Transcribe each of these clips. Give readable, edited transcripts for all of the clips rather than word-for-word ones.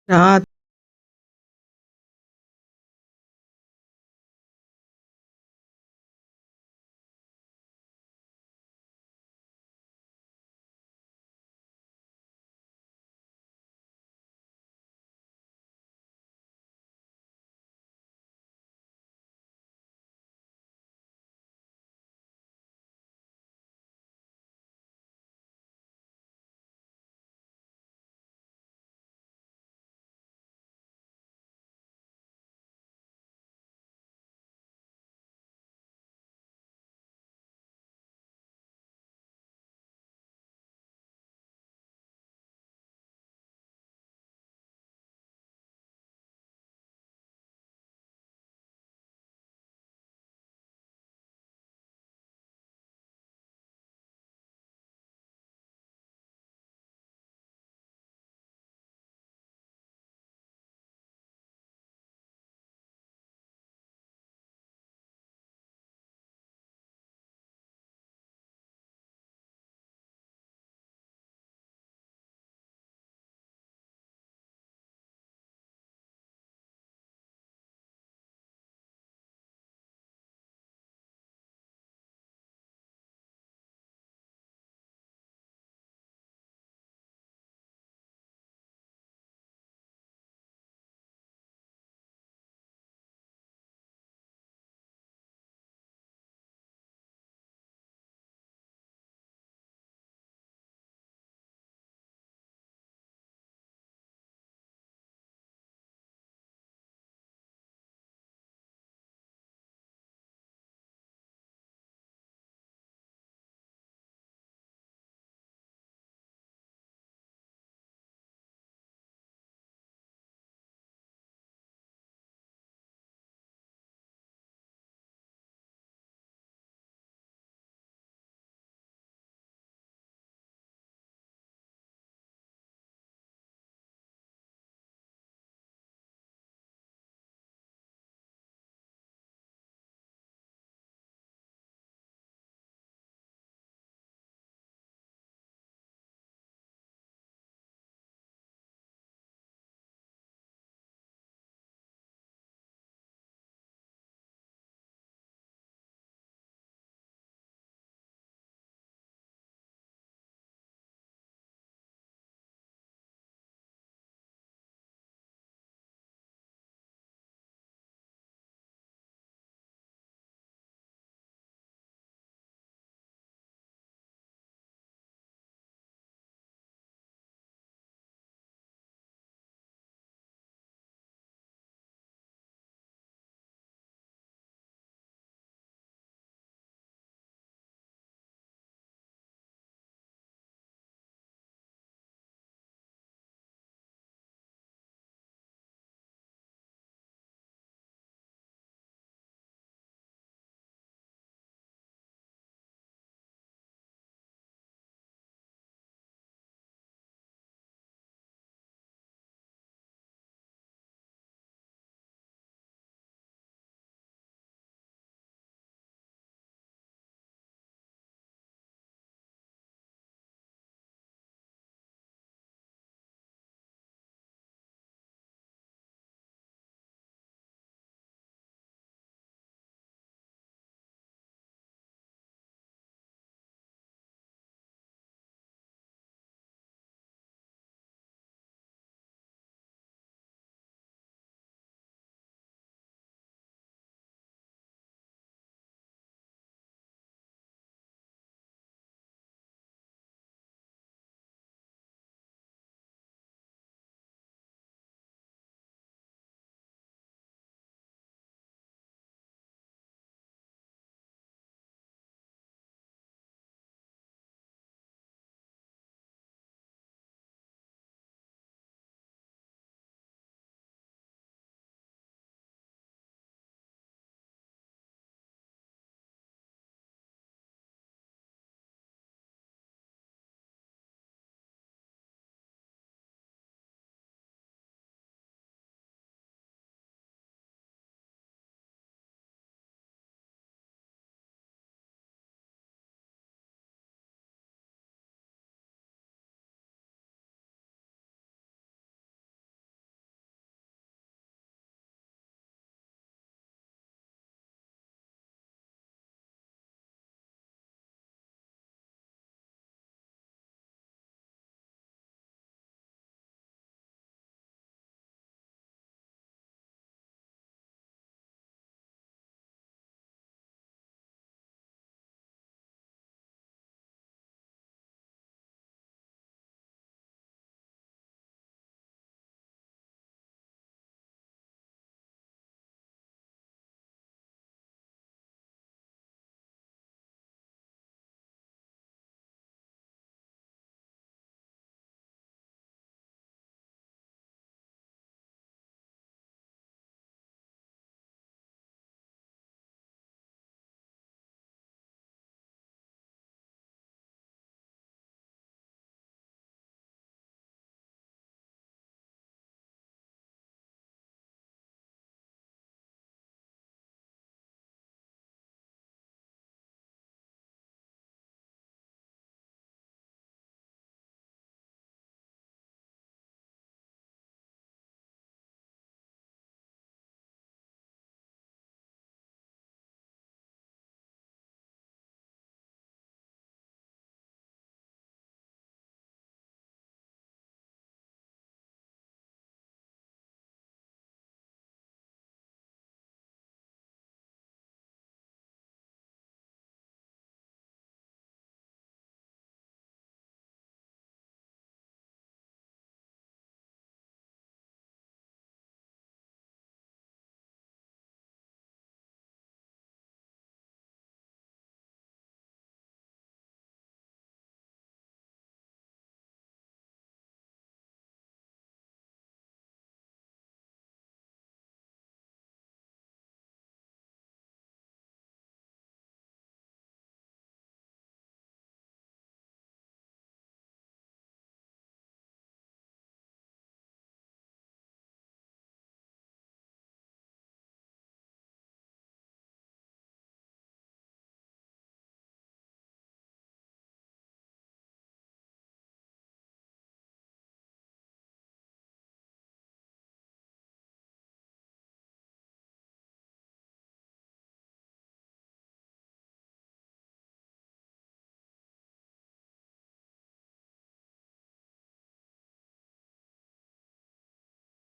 아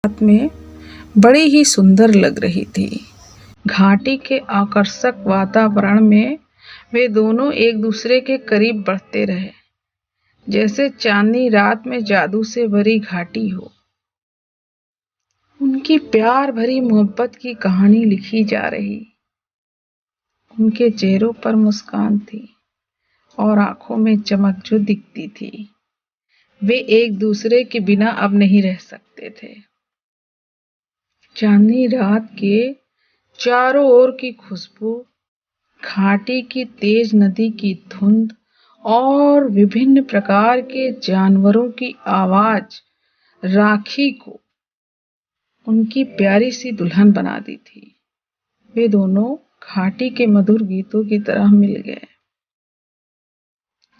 रात में बड़ी ही सुंदर लग रही थी। घाटी के आकर्षक वातावरण में वे दोनों एक दूसरे के करीब बढ़ते रहे, जैसे चांदनी रात में जादू से भरी घाटी हो। उनकी प्यार भरी मोहब्बत की कहानी लिखी जा रही। उनके चेहरों पर मुस्कान थी और आंखों में चमक जो दिखती थी। वे एक दूसरे के बिना अब नहीं रह सकते थे। चांदनी रात के चारों ओर की खुशबू, घाटी की तेज नदी की धुंध और विभिन्न प्रकार के जानवरों की आवाज राखी को उनकी प्यारी सी दुल्हन बना दी थी। वे दोनों घाटी के मधुर गीतों की तरह मिल गए।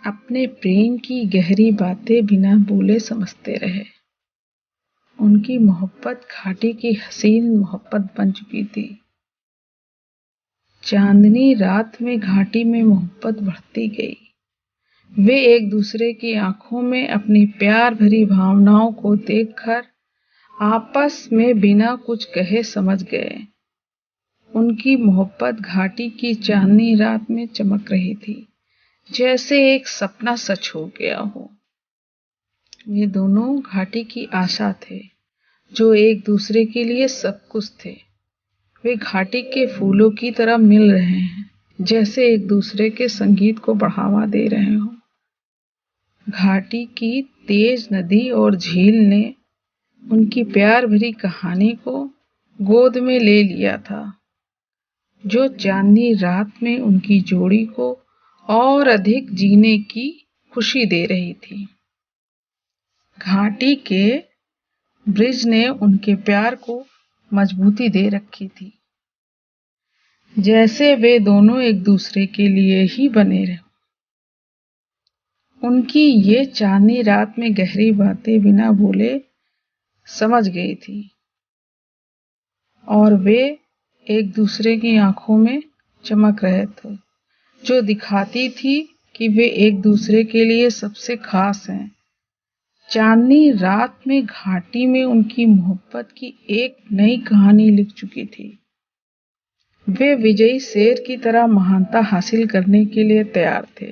अपने प्रेम की गहरी बातें बिना बोले समझते रहे। उनकी मोहब्बत घाटी की हसीन मोहब्बत बन चुकी थी। चांदनी रात में घाटी में मोहब्बत बढ़ती गई। वे एक दूसरे की आंखों में अपनी प्यार भरी भावनाओं को देखकर आपस में बिना कुछ कहे समझ गए। उनकी मोहब्बत घाटी की चांदनी रात में चमक रही थी, जैसे एक सपना सच हो गया हो। ये दोनों घाटी की आशा थे, जो एक दूसरे के लिए सब कुछ थे। वे घाटी के फूलों की तरह मिल रहे हैं, जैसे एक दूसरे के संगीत को बढ़ावा दे रहे हों। घाटी की तेज नदी और झील ने उनकी प्यार भरी कहानी को गोद में ले लिया था, जो चांदनी रात में उनकी जोड़ी को और अधिक जीने की खुशी दे रही थी। घाटी के ब्रिज ने उनके प्यार को मजबूती दे रखी थी, जैसे वे दोनों एक दूसरे के लिए ही बने रहे। उनकी ये चांदनी रात में गहरी बातें बिना बोले समझ गई थी और वे एक दूसरे की आंखों में चमक रहे थे, जो दिखाती थी कि वे एक दूसरे के लिए सबसे खास हैं। चांदनी रात में घाटी में उनकी मोहब्बत की एक नई कहानी लिख चुकी थी। वे विजयी शेर की तरह महानता हासिल करने के लिए तैयार थे।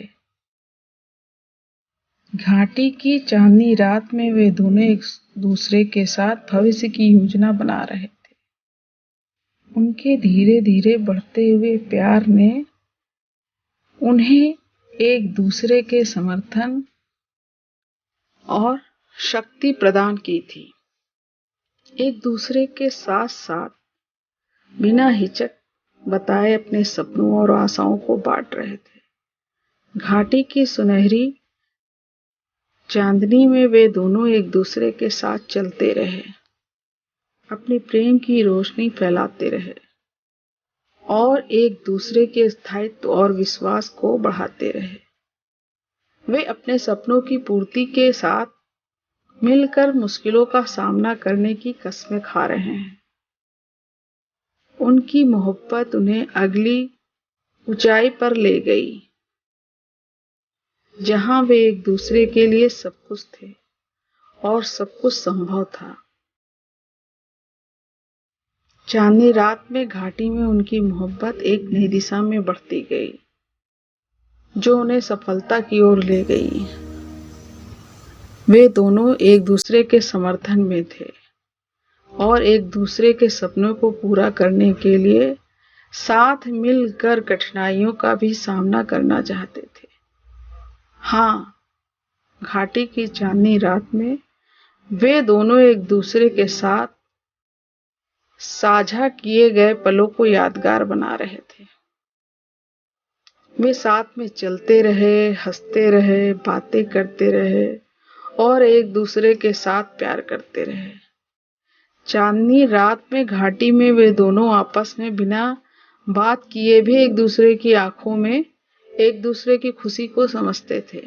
घाटी की चांदनी रात में वे दोनों एक दूसरे के साथ भविष्य की योजना बना रहे थे। उनके धीरे धीरे बढ़ते हुए प्यार ने उन्हें एक दूसरे के समर्थन और शक्ति प्रदान की थी। एक दूसरे के साथ साथ बिना हिचक बताए अपने सपनों और आशाओं को बांट रहे थे। घाटी की सुनहरी चांदनी में वे दोनों एक दूसरे के साथ चलते रहे, अपनी प्रेम की रोशनी फैलाते रहे और एक दूसरे के स्थायित्व और विश्वास को बढ़ाते रहे। वे अपने सपनों की पूर्ति के साथ मिलकर मुश्किलों का सामना करने की कस्में खा रहे हैं। उनकी मोहब्बत उन्हें अगली ऊंचाई पर ले गई, जहां वे एक दूसरे के लिए सब कुछ थे और सब कुछ संभव था। चांदनी रात में घाटी में उनकी मोहब्बत एक नई दिशा में बढ़ती गई, जो उन्हें सफलता की ओर ले गई। वे दोनों एक दूसरे के समर्थन में थे और एक दूसरे के सपनों को पूरा करने के लिए साथ मिलकर कठिनाइयों का भी सामना करना चाहते थे। हाँ, घाटी की चांदनी रात में वे दोनों एक दूसरे के साथ साझा किए गए पलों को यादगार बना रहे थे। वे साथ में चलते रहे, हंसते रहे, बातें करते रहे और एक दूसरे के साथ प्यार करते रहे। चांदनी रात में घाटी में वे दोनों आपस में बिना बात किए भी एक दूसरे की आंखों में एक दूसरे की खुशी को समझते थे।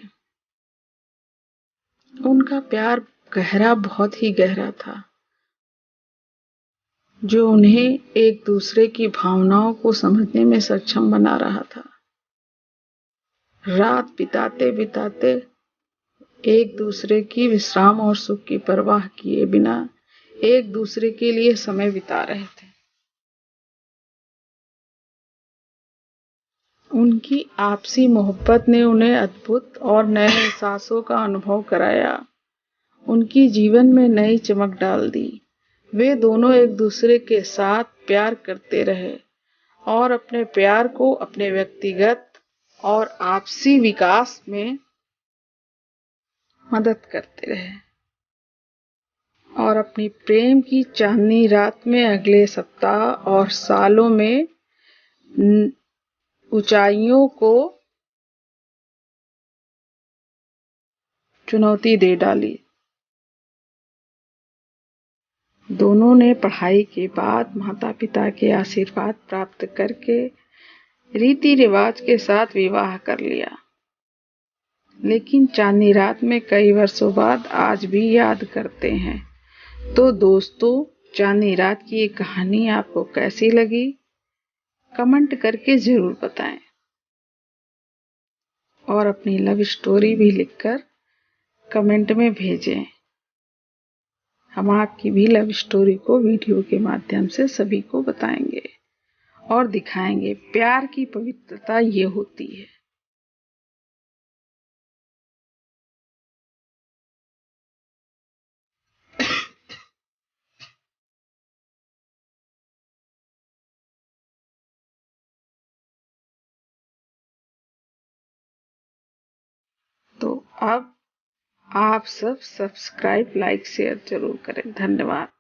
उनका प्यार गहरा, बहुत ही गहरा था, जो उन्हें एक दूसरे की भावनाओं को समझने में सक्षम बना रहा था। रात बिताते बिताते एक दूसरे की विश्राम और सुख की परवाह किए बिना एक दूसरे के लिए समय बिता रहे थे। उनकी आपसी मोहब्बत ने उन्हें अद्भुत और नए एहसासों का अनुभव कराया, उनकी जीवन में नई चमक डाल दी। वे दोनों एक दूसरे के साथ प्यार करते रहे और अपने प्यार को अपने व्यक्तिगत और आपसी विकास में मदद करते रहे और अपनी प्रेम की चांदनी रात में अगले सप्ताह और सालों में ऊंचाइयों को चुनौती दे डाली। दोनों ने पढ़ाई के बाद माता पिता के आशीर्वाद प्राप्त करके रीति रिवाज के साथ विवाह कर लिया। लेकिन चांदनी रात में कई वर्षों बाद आज भी याद करते हैं। तो दोस्तों, चांदनी रात की ये कहानी आपको कैसी लगी? कमेंट करके जरूर बताएं और अपनी लव स्टोरी भी लिखकर कमेंट में भेजें। हम आपकी भी लव स्टोरी को वीडियो के माध्यम से सभी को बताएंगे और दिखाएंगे। प्यार की पवित्रता ये होती है। तो अब आप सब सब्सक्राइब, लाइक, शेयर जरूर करें। धन्यवाद।